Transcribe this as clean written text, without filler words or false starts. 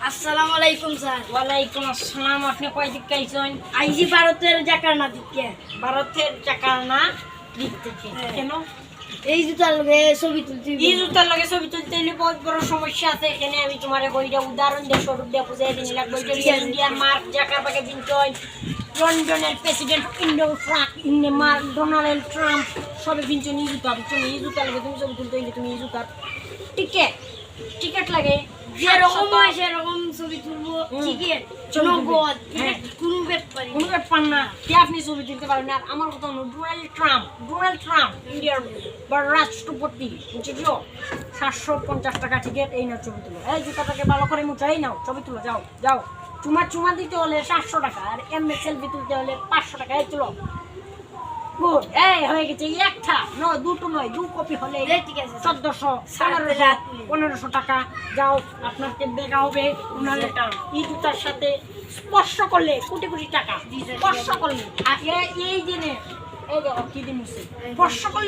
আসসালামু আলাইকুম স্যার। ওয়ালাইকুম আসসালাম। আপনি কয় দিক আইছেন? আইজি ভারতের জাকারনা দিকে। ভারতের জাকারনা দিক থেকে। কেন? এই জুতার লগে ছবি তুলতে এই জুতার লগে ছবি তুলতে হলে বহুত বড় সমস্যা আছে। এখানে আমি তোমার বইটা উদাহরণ দিয়ে স্বরূপ দিয়ে বুঝাই দিন লাগবে। ইন্ডিয়ার মার্ক জাকারবার্গে বিনচয়, লন্ডনের প্রেসিডেন্ট মার্ক ডোনাল্ড ট্রাম্প সবে বিনচয় এই জুতা। এই জুতার লগে তুমি ছবি তুলতে হলে তুমি এই জুতার টিকেট লাগে। যেরকম হয় সেরকম ছবি তুলবো। টিকিট নগদ কোনো ব্যাপার না। কে আপনি ছবি তুলতে পারবেন না। আমার কথা হলো ডোনাল্ড ট্রাম্প ইন্ডিয়ার বড় রাষ্ট্রপতি, বুঝছো? 750 টাকা টিকিট। এই না ছবি তুলো। এই জুতাটাকে ভালো করে মুছাই নাও, ছবি তুলো। যাও চুমা দিতে হলে 700 টাকা, আর এমএস সেলফি তুলতে হলে 500 টাকা। এই তুলো। গুড। এই হয়ে গেছে একটা, দুটো নয়, 2 কপি হলে 1400 1500 টাকা। যাও, আপনাকে দেখা হবে এই জুতার সাথে। স্পর্শ করলে কোটি কোটি টাকা। স্পর্শ করলে এই জেনে এই দেখো কি দিন স্পর্শ করলে